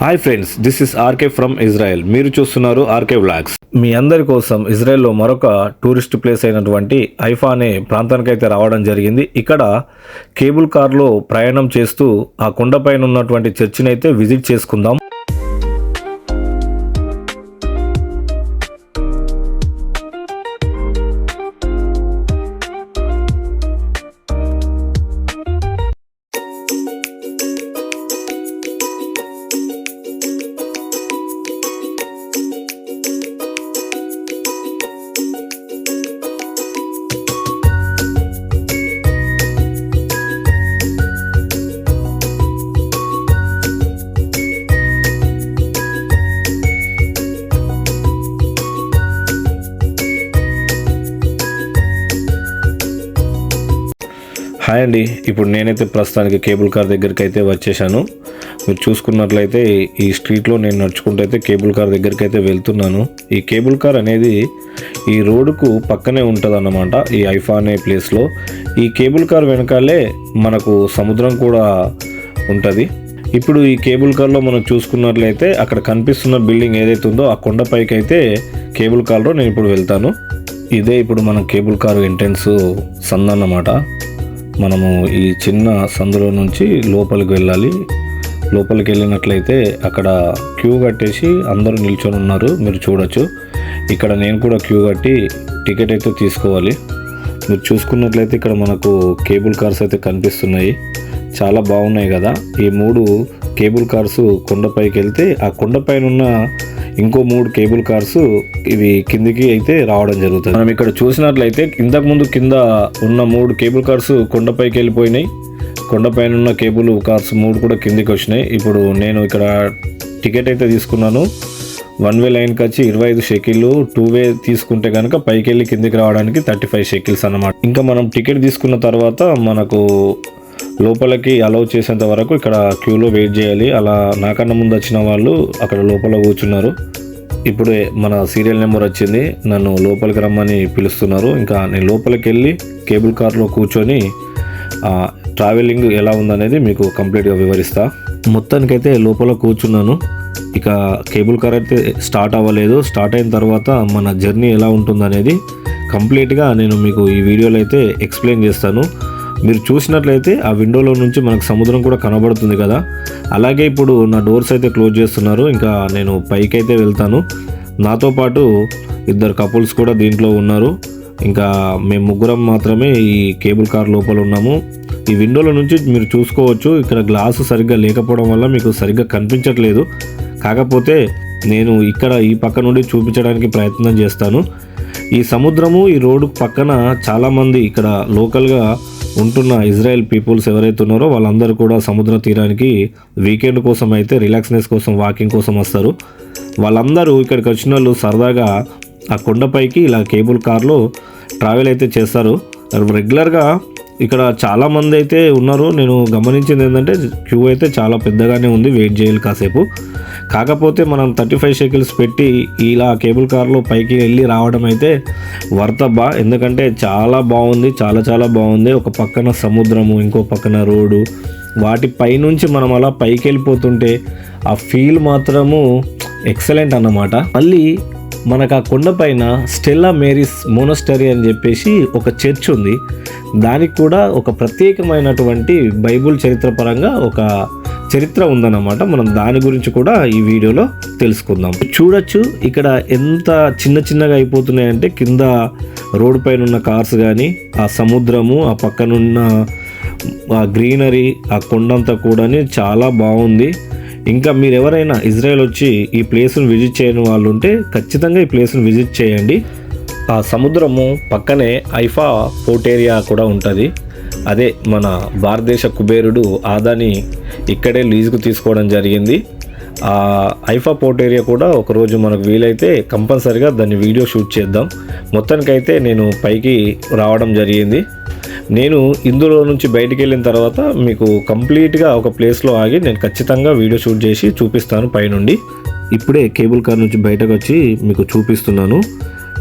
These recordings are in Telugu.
Hi friends, this is RK from Israel. మీరు చూస్తున్నారు ఆర్కే వ్లాగ్స్. మీ అందరి కోసం ఇజ్రాయెల్లో మరొక టూరిస్ట్ ప్లేస్ అయినటువంటి హైఫా అనే ప్రాంతానికి అయితే రావడం జరిగింది. ఇక్కడ కేబుల్ కార్లో ప్రయాణం చేస్తూ ఆ కొండపైన ఉన్నటువంటి చర్చిని అయితే విజిట్ చేసుకుందాం. హాయ్ అండి, ఇప్పుడు నేనైతే ప్రస్తుతానికి కేబుల్ కార్ దగ్గరికి అయితే వచ్చేసాను. మీరు చూసుకున్నట్లయితే ఈ స్ట్రీట్లో నేను నడుచుకుంటూ అయితే కేబుల్ కార్ దగ్గరికి అయితే వెళ్తున్నాను. ఈ కేబుల్ కార్ అనేది ఈ రోడ్డుకు పక్కనే ఉంటుంది అన్నమాట, ఈ హైఫా అనే ప్లేస్లో. ఈ కేబుల్ కార్ వెనకాలే మనకు సముద్రం కూడా ఉంటుంది. ఇప్పుడు ఈ కేబుల్ కార్లో మనం చూసుకున్నట్లయితే అక్కడ కనిపిస్తున్న బిల్డింగ్ ఏదైతే ఉందో ఆ కొండపైకి అయితే కేబుల్ కార్లో నేను ఇప్పుడు వెళ్తాను. ఇదే ఇప్పుడు మన కేబుల్ కార్ ఎంట్రన్స్ సందు అన్నమాట. మనము ఈ చిన్న సందులో నుంచి లోపలికి వెళ్ళాలి. లోపలికి వెళ్ళినట్లయితే అక్కడ క్యూ కట్టేసి అందరూ నిల్చొని ఉన్నారు, మీరు చూడొచ్చు. ఇక్కడ నేను కూడా క్యూ కట్టి టికెట్ అయితే తీసుకోవాలి. మీరు చూసుకున్నట్లయితే ఇక్కడ మనకు కేబుల్ కార్స్ అయితే కనిపిస్తున్నాయి, చాలా బాగున్నాయి కదా. ఈ 3 కేబుల్ కార్స్ కొండపైకి వెళ్తే ఆ కొండపైన ఉన్న ఇంకో 3 కేబుల్ కార్స్ ఇవి కిందికి అయితే రావడం జరుగుతుంది. మనం ఇక్కడ చూసినట్లయితే ఇంతకుముందు కింద ఉన్న 3 కేబుల్ కార్స్ కొండపైకి వెళ్ళిపోయినాయి. కొండపైన ఉన్న కేబుల్ కార్స్ 3 కూడా కిందికి వచ్చినాయి. ఇప్పుడు నేను ఇక్కడ టికెట్ అయితే తీసుకున్నాను. 1 వే లైన్కి వచ్చి 25 షెకిళ్ళు, 2 వే తీసుకుంటే కనుక పైకి వెళ్ళి కిందికి రావడానికి 35 షెకిల్స్ అన్నమాట. ఇంకా మనం టికెట్ తీసుకున్న తర్వాత మనకు లోపలికి అలౌ చేసేంత వరకు ఇక్కడ క్యూలో వెయిట్ చేయాలి. అలా నాకన్నా ముందు వచ్చిన వాళ్ళు అక్కడ లోపల కూర్చున్నారు. ఇప్పుడే మన సీరియల్ నెంబర్ వచ్చింది, నన్ను లోపలికి రమ్మని పిలుస్తున్నారు. ఇంకా నేను లోపలికి వెళ్ళి కేబుల్ కార్లో కూర్చొని ట్రావెలింగ్ ఎలా ఉందనేది మీకు కంప్లీట్గా వివరిస్తా. మొత్తానికైతే లోపల కూర్చున్నాను. ఇక కేబుల్ కార్ అయితే స్టార్ట్ అవ్వలేదు. స్టార్ట్ అయిన తర్వాత మన జర్నీ ఎలా ఉంటుందనేది కంప్లీట్గా నేను మీకు ఈ వీడియోలో అయితే ఎక్స్ప్లెయిన్ చేస్తాను. మీరు చూసినట్లయితే ఆ విండోలో నుంచి మనకు సముద్రం కూడా కనబడుతుంది కదా. అలాగే ఇప్పుడు నా డోర్స్ అయితే క్లోజ్ చేస్తున్నారు. ఇంకా నేను పైకి అయితే వెళ్తాను. నాతో పాటు 2 కపుల్స్ కూడా దీంట్లో ఉన్నారు. ఇంకా మేము 3 మాత్రమే ఈ కేబుల్ కార్ లోపల ఉన్నాము. ఈ విండోలో నుంచి మీరు చూసుకోవచ్చు, ఇక్కడ గ్లాసు సరిగ్గా లేకపోవడం వల్ల మీకు సరిగ్గా కనిపించట్లేదు. కాకపోతే నేను ఇక్కడ ఈ పక్క నుండి చూపించడానికి ప్రయత్నం చేస్తాను. ఈ సముద్రము ఈ రోడ్డు పక్కన చాలామంది ఇక్కడ లోకల్గా ఉంటున్న ఇజ్రాయెల్ పీపుల్స్ ఎవరైతే ఉన్నారో వాళ్ళందరూ కూడా సముద్ర తీరానికి వీకెండ్ కోసం అయితే రిలాక్స్నెస్ కోసం వాకింగ్ కోసం వస్తారు. వాళ్ళందరూ ఇక్కడికి వచ్చిన వాళ్ళు సరదాగా ఆ కొండపైకి ఇలా కేబుల్ కార్లో ట్రావెల్ అయితే చేస్తారు. రెగ్యులర్గా ఇక్కడ చాలామంది అయితే ఉన్నారు. నేను గమనించింది ఏంటంటే క్యూ అయితే చాలా పెద్దగానే ఉంది, వెయిట్ చేయాలి కాసేపు. కాకపోతే మనం 35 షెకిల్స్ పెట్టి ఇలా కేబుల్ కార్లో పైకి వెళ్ళి రావడం అయితే వర్తబ్బా. ఎందుకంటే చాలా బాగుంది, చాలా బాగుంది. ఒక పక్కన సముద్రము, ఇంకో పక్కన రోడ్డు, వాటి పైనుంచి మనం అలా పైకి వెళ్ళిపోతుంటే ఆ ఫీల్ మాత్రము ఎక్సలెంట్ అన్నమాట. మళ్ళీ మనకు ఆ కొండపైన స్టెల్లా మేరీస్ మోనస్టరీ అని చెప్పేసి ఒక చర్చ్ ఉంది. దానికి కూడా ఒక ప్రత్యేకమైనటువంటి బైబుల్ చరిత్ర పరంగా ఒక చరిత్ర ఉందన్నమాట. మనం దాని గురించి కూడా ఈ వీడియోలో తెలుసుకుందాం. చూడొచ్చు ఇక్కడ ఎంత చిన్నగా అయిపోతున్నాయంటే కింద రోడ్డు పైన ఉన్న కార్స్ కానీ, ఆ సముద్రము, ఆ పక్కనున్న ఆ గ్రీనరీ, ఆ కొండంతా కూడా చాలా బాగుంది. ఇంకా మీరు ఎవరైనా ఇజ్రాయెల్ వచ్చి ఈ ప్లేస్ను విజిట్ చేయని వాళ్ళు ఉంటే ఖచ్చితంగా ఈ ప్లేస్ను విజిట్ చేయండి. ఆ సముద్రము పక్కనే హైఫా పోర్ట్ ఏరియా కూడా ఉంటుంది. అదే మన భారతదేశ కుబేరుడు ఆదాని ఇక్కడే లీజుకు తీసుకోవడం జరిగింది. ఆ హైఫా పోర్ట్ ఏరియా కూడా ఒకరోజు మనకు వీలైతే కంపల్సరిగా దాన్ని వీడియో షూట్ చేద్దాం. మొత్తానికైతే నేను పైకి రావడం జరిగింది. నేను ఇందులో నుంచి బయటికి వెళ్ళిన తర్వాత మీకు కంప్లీట్గా ఒక ప్లేస్లో ఆగి నేను ఖచ్చితంగా వీడియో షూట్ చేసి చూపిస్తాను పైనుండి. ఇప్పుడే కేబుల్ కార్ నుంచి బయటకు వచ్చి మీకు చూపిస్తున్నాను.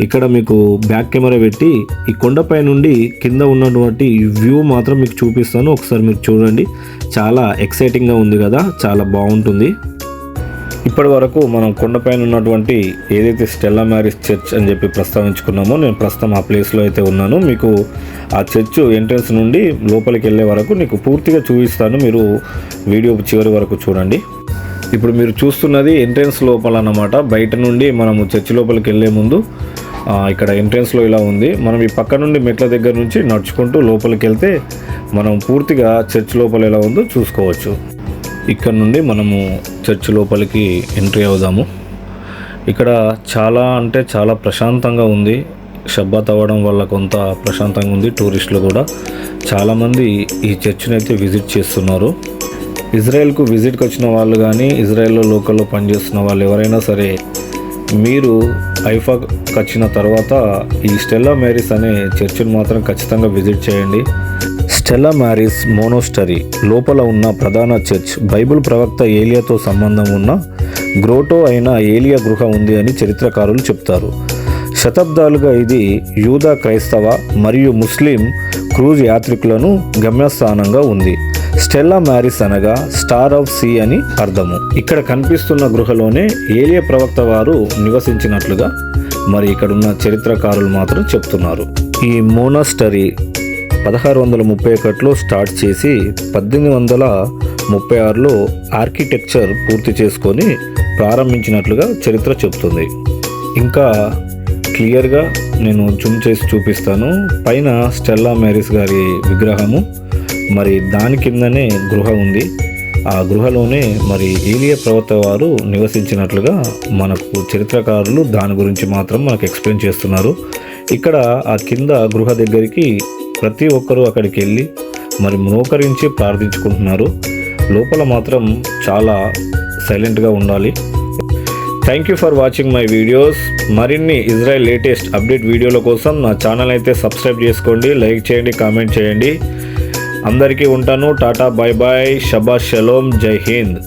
ఇక్కడ మీకు బ్యాక్ కెమెరా పెట్టి ఈ కొండపై నుండి కింద ఉన్నటువంటి వ్యూ మాత్రం మీకు చూపిస్తాను. ఒకసారి మీరు చూడండి, చాలా ఎక్సైటింగ్గా ఉంది కదా, చాలా బాగుంటుంది. ఇప్పటి వరకు మనం కొండపైన ఉన్నటువంటి ఏదైతే స్టెల్లా మ్యారీస్ చర్చ్ అని చెప్పి ప్రస్తావించుకున్నామో, నేను ప్రస్తుతం ఆ ప్లేస్లో అయితే ఉన్నాను. మీకు ఆ చర్చ్ ఎంట్రన్స్ నుండి లోపలికి వెళ్ళే వరకు నీకు పూర్తిగా చూపిస్తాను. మీరు వీడియో చివరి వరకు చూడండి. ఇప్పుడు మీరు చూస్తున్నది ఎంట్రన్స్ లోపల అన్నమాట. బయట నుండి మనము చర్చ్ లోపలికి వెళ్ళే ముందు ఇక్కడ ఎంట్రన్స్లో ఇలా ఉంది. మనం ఈ పక్క నుండి మెట్ల దగ్గర నుంచి నడుచుకుంటూ లోపలికి వెళ్తే మనం పూర్తిగా చర్చ్ లోపల ఎలా ఉందో చూసుకోవచ్చు. ఇక్కడ నుండి మనము చర్చ్ లోపలికి ఎంట్రీ అవుదాము. ఇక్కడ చాలా ప్రశాంతంగా ఉంది. షబ్బాత్ అవ్వడం వల్ల కొంత ప్రశాంతంగా ఉంది. టూరిస్టులు కూడా చాలామంది ఈ చర్చ్ని అయితే విజిట్ చేస్తున్నారు. ఇజ్రాయెల్కు విజిట్కి వచ్చిన వాళ్ళు కానీ, ఇజ్రాయెల్లో లోకల్లో పనిచేస్తున్న వాళ్ళు ఎవరైనా సరే, మీరు ఐఫాకి వచ్చిన తర్వాత ఈ స్టెల్లా మ్యారీస్ అనే చర్చిని మాత్రం ఖచ్చితంగా విజిట్ చేయండి. స్టెల్లా మ్యారీస్ మోనోస్టరీ లోపల ఉన్న ప్రధాన చర్చ్ బైబిల్ ప్రవక్త ఏలియాతో సంబంధం ఉన్న గ్రోటో అయిన ఏలియా గృహ ఉంది అని చరిత్రకారులు చెప్తారు. శతాబ్దాలుగా ఇది యూదా, క్రైస్తవ మరియు ముస్లిం క్రూజ్ యాత్రికులను గమ్యస్థానంగా ఉంది. స్టెల్లా మ్యారీస్ అనగా స్టార్ ఆఫ్ సీ అని అర్థము. ఇక్కడ కనిపిస్తున్న గృహలోనే ఏలియా ప్రవక్త వారు నివసించినట్లుగా మరి ఇక్కడున్న చరిత్రకారులు మాత్రం చెప్తున్నారు. ఈ మోనాస్టరీ 1631లో స్టార్ట్ చేసి 1836లో ఆర్కిటెక్చర్ పూర్తి చేసుకొని ప్రారంభించినట్లుగా చరిత్ర చెప్తుంది. ఇంకా క్లియర్గా నేను జూమ్ చేసి చూపిస్తాను. పైన స్టెల్లా మ్యారీస్ గారి విగ్రహము, మరి దాని కిందనే గృహ ఉంది. ఆ గృహలోనే మరి ఏలియా ప్రవక్త వారు నివసించినట్లుగా మనకు చరిత్రకారులు దాని గురించి మాత్రం మనకు ఎక్స్ప్లెయిన్ చేస్తున్నారు. ఇక్కడ ఆ కింద గృహ దగ్గరికి ప్రతి ఒక్కరూ అక్కడికి వెళ్ళి మరి మోకరించి ప్రార్థించుకుంటున్నారు. లోపల మాత్రం చాలా సైలెంట్గా ఉండాలి. Thank you for watching my videos. మరిన్ని ఇజ్రాయెల్ లేటెస్ట్ అప్డేట్ వీడియోల కోసం నా ఛానల్ అయితే సబ్స్క్రైబ్ చేసుకోండి, లైక్ చేయండి, కామెంట్ చేయండి. అందరికీ ఉంటాను. టాటా, బాయ్ బాయ్, షబాష్ షలోమ్, జై హింద్.